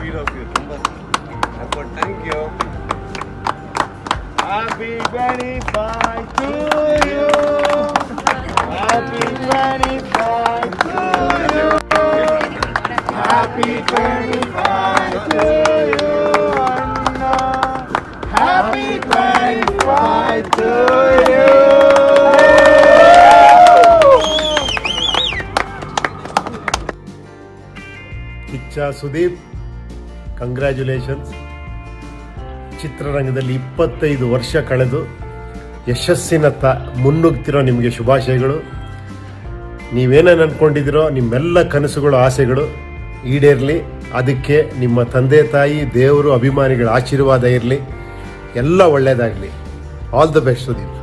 Sweet of you. ತುಂಬ thank you. Happy 25 to you. Happy 25 to you. Happy 25 to you, Anna. Happy 25 to you. Kichcha Sudeep, congratulations. ಚಿತ್ರರಂಗದಲ್ಲಿ 25 ವರ್ಷ ಕಳೆದು ಯಶಸ್ಸಿನತ್ತ ಮುನ್ನುಗ್ತಿರೋ ನಿಮಗೆ ಶುಭಾಶಯಗಳು. ನೀವೇನೇನು ಅಂದ್ಕೊಂಡಿದ್ದೀರೋ ನಿಮ್ಮೆಲ್ಲ ಕನಸುಗಳು ಆಸೆಗಳು ಈಡೇರಲಿ. ಅದಕ್ಕೆ ನಿಮ್ಮ ತಂದೆ ತಾಯಿ ದೇವರು ಅಭಿಮಾನಿಗಳ ಆಶೀರ್ವಾದ ಇರಲಿ. ಎಲ್ಲ ಒಳ್ಳೆಯದಾಗಲಿ. All the best Sudeep.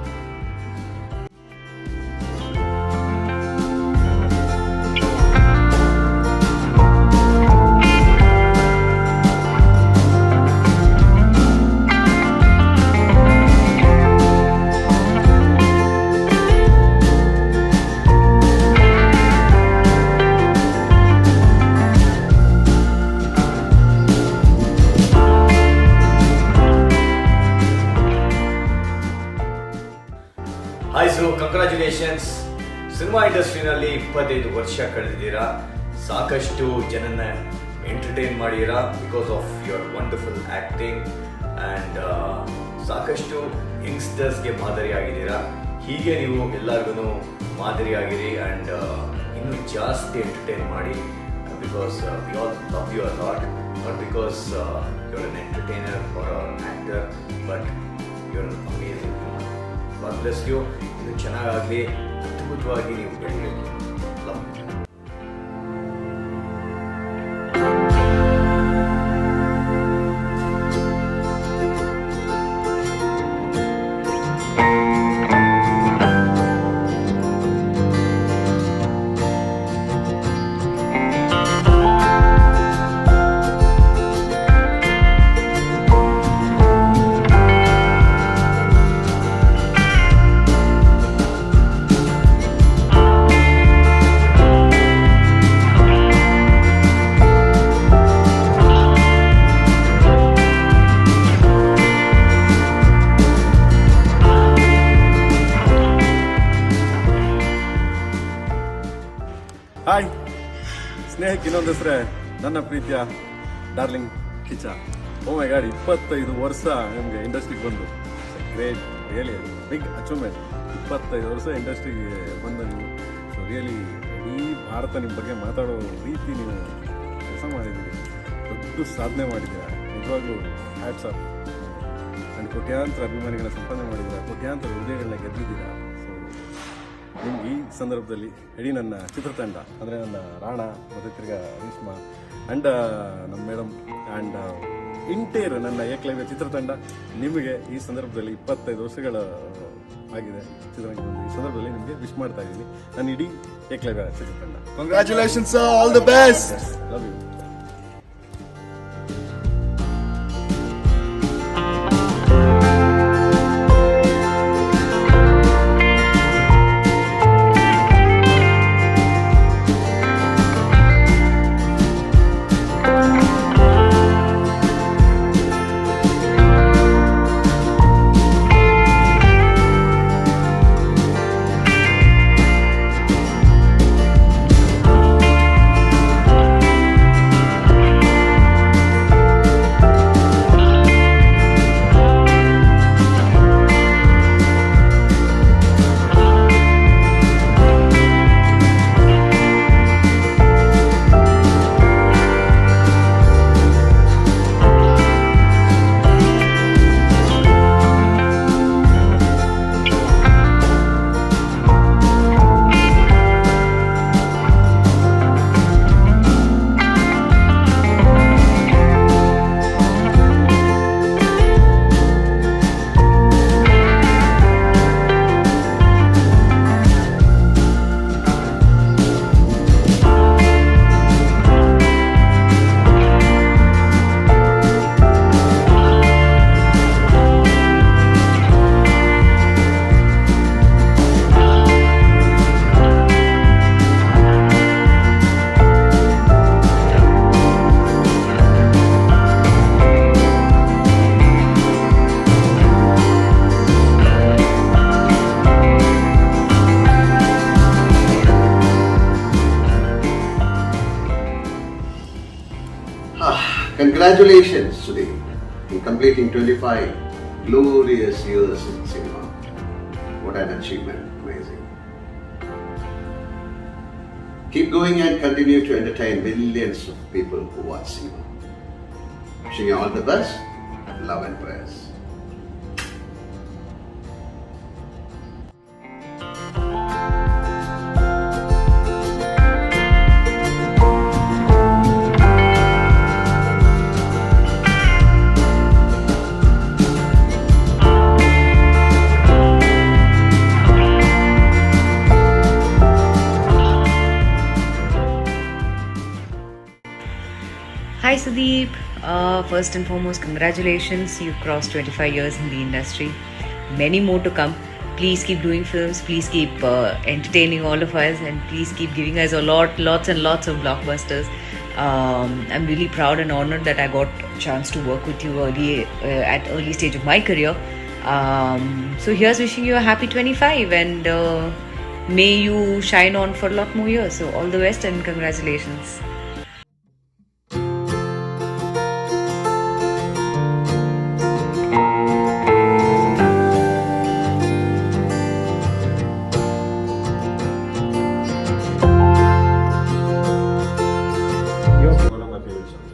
Hi, so congratulations. Cinema ಇಂಡಸ್ಟ್ರಿನಲ್ಲಿ 25 ವರ್ಷ ಕಳೆದಿದ್ದೀರಾ. ಸಾಕಷ್ಟು ಜನನ ಎಂಟರ್ಟೈನ್ ಮಾಡಿದ್ದೀರಾ because of your wonderful acting and ಸಾಕಷ್ಟು ಯಂಗ್ಸ್ಟರ್ಸ್ಗೆ ಮಾದರಿ ಆಗಿದ್ದೀರಾ. ಹೀಗೆ ನೀವು ಎಲ್ಲರಿಗೂ ಮಾದರಿ ಆಗಿರಿ ಆ್ಯಂಡ್ ಇನ್ನೂ ಜಾಸ್ತಿ ಎಂಟರ್ಟೈನ್ ಮಾಡಿ because we all love you a lot. Not because you are an entertainer are an actor, but you are amazing. God bless you. ಇದು ಚೆನ್ನಾಗಾಗಲಿ, ಅದ್ಭುತವಾಗಿ ನೀವು ಬೆಳೀಬೇಕು. ಲವ್. ಹಾಯ್, ಸ್ನೇಹಕ್ಕೆ ಇನ್ನೊಂದು ಹೆಸರೇ ನನ್ನ ಪ್ರೀತಿಯ ಡಾರ್ಲಿಂಗ್ ಕಿಚ್ಚ. ಓ ಮೈ ಗಾಡ್, 25 ವರ್ಷ ನಿಮಗೆ ಇಂಡಸ್ಟ್ರಿಗೆ ಬಂದು ಗ್ರೇಟ್, ರಿಯಲಿ ಬಿಗ್ ಅಚೀವ್ಮೆಂಟ್. 25 ವರ್ಷ ಇಂಡಸ್ಟ್ರಿಗೆ ಬಂದ ನೀವು. ಸೊ ರಿಯಲಿ ಇಡೀ ಭಾರತ ನಿಮ್ಮ ಬಗ್ಗೆ ಮಾತಾಡೋ ರೀತಿ ನೀವು ಕೆಲಸ ಮಾಡಿದ್ದೀರಿ, ದೊಡ್ಡ ಸಾಧನೆ ಮಾಡಿದ್ದೀರಾ. ನಿಜವಾಗ್ಲೂ ಹ್ಯಾಟ್ಸ್ ಆಫ್. ಆ್ಯಂಡ್ ಕೋಟ್ಯಾಂತರ ಅಭಿಮಾನಿಗಳನ್ನ ಸಂಪಾದನೆ ಮಾಡಿದ್ದೀರಾ, ಕೋಟ್ಯಾಂತರ ಹೃದಯಗಳನ್ನ ಗೆದ್ದಿದ್ದೀರಾ. ಸೊ ನಿಮ್ಗೆ ಈ ಸಂದರ್ಭದಲ್ಲಿ ಇಡೀ ನನ್ನ ಚಿತ್ರತಂಡ, ಅಂದರೆ ನನ್ನ ರಾಣ ಮತ್ತು ತಿರ್ಗಾ ರೇಷ್ಮಾ ಆ್ಯಂಡ್ ನಮ್ಮ ಮೇಡಮ್ ಆ್ಯಂಡ್ ಇಂಟೇರ್ ನನ್ನ ಏಕಲವ್ಯ ಚಿತ್ರತಂಡ, ನಿಮಗೆ ಈ ಸಂದರ್ಭದಲ್ಲಿ 25 ವರ್ಷಗಳ ಆಗಿದೆ ಚಿತ್ರರಂಗ ಬಂದು ಈ ಸಂದರ್ಭದಲ್ಲಿ ನಿಮಗೆ ವಿಶ್ ಮಾಡ್ತಾ ಇದ್ದೀನಿ. ನನ್ನ ಇಡೀ ಏಕಲವ್ಯ ಚಿತ್ರತಂಡ. Congratulations, sir. All the best. Love you. Congratulations, Sudeep, in completing 25 glorious years in cinema. What an achievement, amazing. Keep going and continue to entertain millions of people who watch cinema. Wishing you all the best, love and prayers. Hi Sudeep. First and foremost, congratulations. You've crossed 25 years in the industry. Many more to come. Please keep doing films. Please keep entertaining all of us, and please keep giving us lots and lots of blockbusters. I'm really proud and honored that I got a chance to work with you at early stage of my career. So here's wishing you a happy 25, and may you shine on for a lot more years. So all the best and congratulations. One of my favorite songs.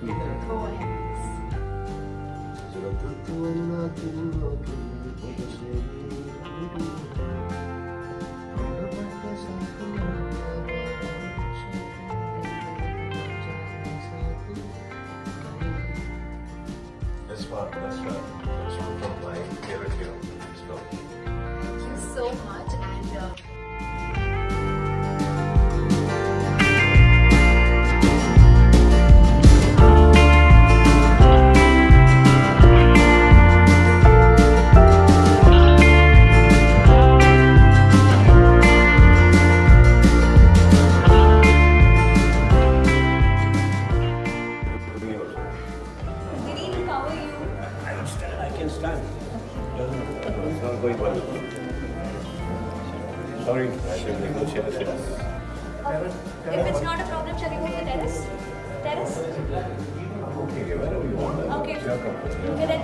That's one from my favorite hero. Let's go. Thank you so much, and did he cover you? It's not going well. Sorry, I should negotiate the film. If it's not a problem, shall we take the terrace? Terrace? Okay, wherever you want. Okay. You're comfortable. Okay, then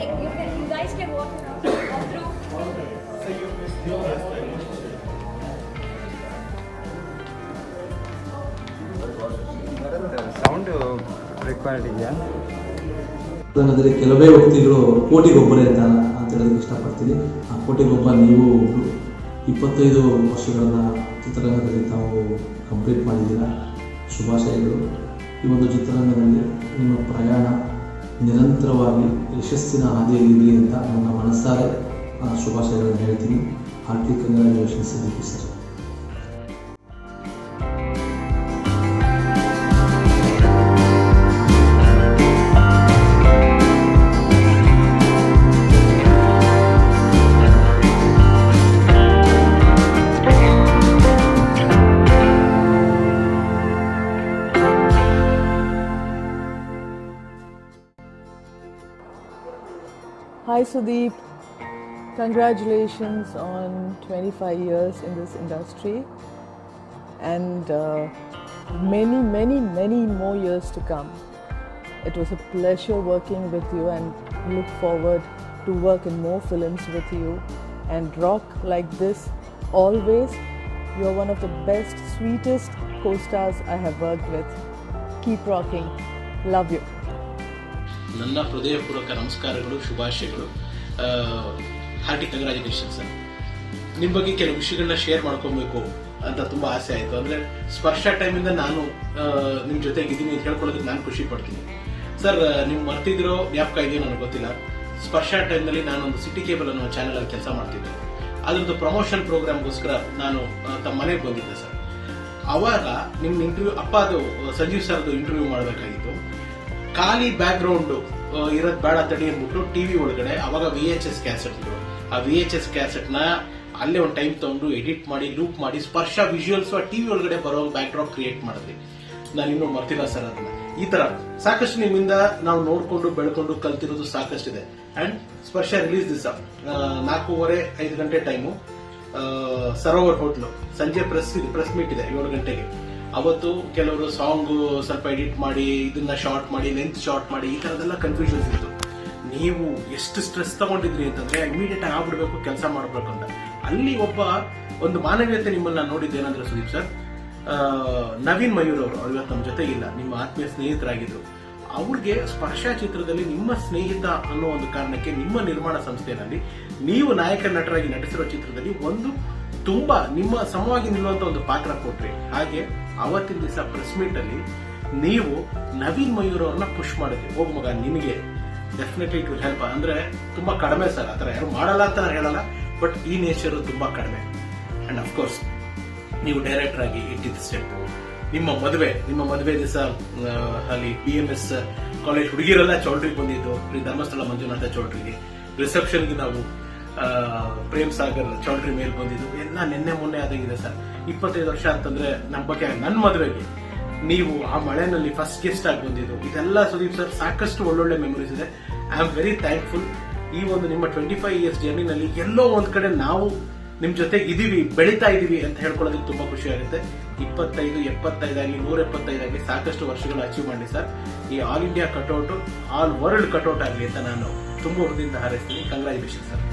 you guys can walk around, walk through. Sound required ಇದೆಯಾ? ಅದರಲ್ಲಿ ಕೆಲವೇ ವ್ಯಕ್ತಿಗಳು ಕೋಟಿಗೊಬ್ಬರೇ ಅಂತ ಹೇಳೋದಕ್ಕೆ ಇಷ್ಟಪಡ್ತೀನಿ. ಆ ಕೋಟಿಗೊಬ್ಬ ನೀವು ಒಬ್ಬರು 25 ವರ್ಷಗಳನ್ನು ಚಿತ್ರರಂಗದಲ್ಲಿ ತಾವು ಕಂಪ್ಲೀಟ್ ಮಾಡಿದ್ದೀರಾ. ಶುಭಾಶಯಗಳು. ಈ ಒಂದು ಚಿತ್ರರಂಗದಲ್ಲಿ ನಿಮ್ಮ ಪ್ರಯಾಣ ನಿರಂತರವಾಗಿ ಯಶಸ್ಸಿನ ಹಾದಿಯಲ್ಲಿರಲಿ ಅಂತ ನನ್ನ ಮನಸ್ಸಾರೆ ಶುಭಾಶಯಗಳನ್ನು ಹೇಳ್ತೀನಿ. ಹಾರ್ಟ್ಲಿ ಕಂಗ್ರ್ಯಾಚುಲೇಷನ್ಸ್ ಇದಕ್ಕೆ sir. Hi Sudeep, congratulations on 25 years in this industry and many more years to come. It was a pleasure working with you and look forward to work in more films with you and rock like this always. You're one of the best, sweetest co-stars I have worked with. Keep rocking. Love you. ನನ್ನ ಹೃದಯಪೂರ್ವಕ ನಮಸ್ಕಾರಗಳು, ಶುಭಾಶಯಗಳು. Hearty congratulations sir. ನಿಮ್ಮ ಬಗ್ಗೆ ಕೆಲವು ವಿಷಯಗಳನ್ನ share ಮಾಡ್ಕೊಬೇಕು ಅಂತ ತುಂಬ ಆಸೆ ಆಯಿತು. ಅಂದರೆ ಸ್ಪರ್ಶ ಟೈಮಿಂದ ನಾನು ನಿಮ್ಮ ಜೊತೆಗೆ ಇದ್ದೀನಿ ಅಂತ ಹೇಳ್ಕೊಳ್ಳೋದಕ್ಕೆ ನಾನು ಖುಷಿ ಪಡ್ತೀನಿ ಸರ್. ನೀವು ಮರ್ತಿದ್ರೋ ಜ್ಞಾಪಕ ಇದೆಯೋ ನನಗೆ ಗೊತ್ತಿಲ್ಲ. ಸ್ಪರ್ಶ ಟೈಮ್ನಲ್ಲಿ ನಾನೊಂದು ಸಿಟಿ ಕೇಬಲ್ ಅನ್ನೋ ಚಾನಲಲ್ಲಿ ಕೆಲಸ ಮಾಡ್ತಿದ್ದೆ. ಅದರದ್ದು ಪ್ರಮೋಷನ್ ಪ್ರೋಗ್ರಾಮ್ಗೋಸ್ಕರ ನಾನು ತಮ್ಮ ಮನೆಗೆ ಬಂದಿದ್ದೆ ಸರ್. ಅವಾಗ ನಿಮ್ಮ ಇಂಟರ್ವ್ಯೂ ಅದು ಸಂಜೀವ್ ಸರ್ದು ಇಂಟರ್ವ್ಯೂ ಮಾಡಬೇಕಾಗಿತ್ತು. ಖಾಲಿ ಬ್ಯಾಕ್ ಗ್ರೌಂಡ್ ಇರೋದು ಬೇಡ ತಡಿ ಅಂದ್ಬಿಟ್ಟು ಟಿವಿ ಒಳಗಡೆ ಅವಾಗ VHS ಕ್ಯಾಸೆಟ್ಗಳು, ಆ VHS ಕ್ಯಾಸೆಟ್ನ ಅಲ್ಲೇ ಒಂದು ಟೈಮ್ ತಗೊಂಡು ಎಡಿಟ್ ಮಾಡಿ ಲೂಪ್ ಮಾಡಿ ಸ್ಪರ್ಶ ವಿಜುವಲ್ಸ್ ಆ ಟಿವಿ ಒಳಗಡೆ ಬರೋ ಬ್ಯಾಕ್ ಡ್ರಾಪ್ ಕ್ರಿಯೇಟ್ ಮಾಡಿದ್ವಿ. ನಾನು ಇನ್ನೂ ಮರ್ತಿಲ್ಲ ಸರ್ ಅದನ್ನ. ಈ ತರ ಸಾಕಷ್ಟು ನಿಮ್ಮಿಂದ ನಾವು ನೋಡ್ಕೊಂಡು ಬೆಳ್ಕೊಂಡು ಕಲ್ತಿರೋದು ಸಾಕಷ್ಟಿದೆ. ಅಂಡ್ ಸ್ಪರ್ಶ ರಿಲೀಸ್ ದಿವಸ 4:30-5 ಗಂಟೆ ಟೈಮು, ಸರೋವರ್ ಹೋಟ್ಲು, ಸಂಜೆ ಪ್ರೆಸ್ ಮೀಟ್ ಇದೆ 7 ಗಂಟೆಗೆ. ಅವತ್ತು ಕೆಲವರು ಸಾಂಗು ಸ್ವಲ್ಪ ಎಡಿಟ್ ಮಾಡಿ ಇದನ್ನ ಶಾರ್ಟ್ ಮಾಡಿ ಲೆಂತ್ ಶಾರ್ಟ್ ಮಾಡಿ ಈ ಥರದೆಲ್ಲ ಕನ್ಫ್ಯೂಷನ್ಸ್ ಇತ್ತು. ನೀವು ಎಷ್ಟು ಸ್ಟ್ರೆಸ್ ತಗೊಂಡಿದ್ರಿ ಅಂತಂದ್ರೆ ಇಮಿಡಿಯೇಟ್ ಆಗಿ ಆಗ್ಬಿಡ್ಬೇಕು, ಕೆಲಸ ಮಾಡಬೇಕು ಅಂತ. ಅಲ್ಲಿ ಒಂದು ಮಾನವೀಯತೆ ನಿಮ್ಮನ್ನ ನೋಡಿದ್ದೇನಂದ್ರೆ ಸುದೀಪ್ ಸರ್, ನವೀನ್ ಮಯೂರ್ ಅವರು ಇವತ್ತು ನಮ್ಮ ಜೊತೆ ಇಲ್ಲ, ನಿಮ್ಮ ಆತ್ಮೀಯ ಸ್ನೇಹಿತರಾಗಿದ್ರು. ಅವ್ರಿಗೆ ಸ್ಪರ್ಶ ಚಿತ್ರದಲ್ಲಿ ನಿಮ್ಮ ಸ್ನೇಹಿತ ಅನ್ನೋ ಒಂದು ಕಾರಣಕ್ಕೆ ನಿಮ್ಮ ನಿರ್ಮಾಣ ಸಂಸ್ಥೆಯಲ್ಲಿ ನೀವು ನಾಯಕ ನಟರಾಗಿ ನಟಿಸಿರೋ ಚಿತ್ರದಲ್ಲಿ ಒಂದು ತುಂಬಾ ನಿಮ್ಮ ಸಮವಾಗಿ ನಿಲ್ಲುವಂತ ಒಂದು ಪಾತ್ರ ಕೊಟ್ರಿ. ಹಾಗೆ ಅವತ್ತಿನ ದಿವಸ ಪ್ರೆಸ್ ಮೀಟ್ ಅಲ್ಲಿ ನೀವು ನವೀನ್ ಮಯೂರ್ ಅವ್ರನ್ನ ಪುಷ್ ಮಾಡಿದ್ರಿ, ಹೋಗ್ ಮಗ ನಿಮಗೆ ಡೆಫಿನೆಟ್ಲಿ ಇಟ್ ವಿಲ್ ಹೆಲ್ಪ್. ಅಂದ್ರೆ ತುಂಬಾ ಕಡಿಮೆ ಸರ್, ಆತರ ಯಾರು ಮಾಡಲ್ಲ ಅಂತ ನಾನು ಹೇಳಲ್ಲ, ಬಟ್ ಈ ನೇಚರ್ ತುಂಬಾ ಕಡಿಮೆ. ಅಂಡ್ ಅಫ್ಕೋರ್ಸ್ ನೀವು ಡೈರೆಕ್ಟರ್ ಆಗಿ ಇಟ್ಟಿದ್ದ ಸ್ಟೆಪ್, ನಿಮ್ಮ ಮದುವೆ ದಿವಸ ಅಲ್ಲಿ BMS ಕಾಲೇಜ್ ಹುಡುಗಿರೆಲ್ಲ ಚೌಲ್ಟ್ರಿಗೆ ಬಂದಿದ್ದು, ಧರ್ಮಸ್ಥಳ ಮಂಜುನಾಥ ಚೌಲ್ಟ್ರಿಗೆ, ರಿಸೆಪ್ಷನ್ಗೆ ನಾವು ಪ್ರೇಮ್ ಸಾಗರ್ ಚೌಲ್ಟ್ರಿ ಮೇಲೆ ಬಂದಿದ್ದು ಎಲ್ಲ ನಿನ್ನೆ ಮೊನ್ನೆ ಆದಂಗಿದೆ ಸರ್. 25 ವರ್ಷ ಅಂತಂದ್ರೆ ನಮ್ಮ ಬಗ್ಗೆ ನನ್ನ ಮದುವೆಗೆ ನೀವು ಆ ಮಳೆನಲ್ಲಿ ಫಸ್ಟ್ ಗೆಸ್ಟ್ ಆಗಿ ಬಂದಿದ್ದು, ಇದೆಲ್ಲ ಸುದೀಪ್ ಸರ್ ಸಾಕಷ್ಟು ಒಳ್ಳೊಳ್ಳೆ ಮೆಮೊರೀಸ್ ಇದೆ. I am very thankful. ಈ ಒಂದು ನಿಮ್ಮ 25 ಇಯರ್ಸ್ ಜರ್ನಿನಲ್ಲಿ ಎಲ್ಲೋ ಒಂದ್ ಕಡೆ ನಾವು ನಿಮ್ ಜೊತೆಗೆ ಇದೀವಿ, ಬೆಳೀತಾ ಇದೀವಿ ಅಂತ ಹೇಳ್ಕೊಳ್ಳೋದಕ್ಕೆ ತುಂಬಾ ಖುಷಿ ಆಗುತ್ತೆ. 25, 75 ಆಗಲಿ 175 ಆಗಲಿ ಸಾಕಷ್ಟು ವರ್ಷಗಳು ಅಚೀವ್ ಮಾಡಿ ಸರ್. ಈ all India cutout, all world cutout ಆಗಲಿ ಅಂತ ನಾನು ತುಂಬ ಹೃದಯದಿಂದ ಹಾರೈಸ್ತೀನಿ. Congratulation sir.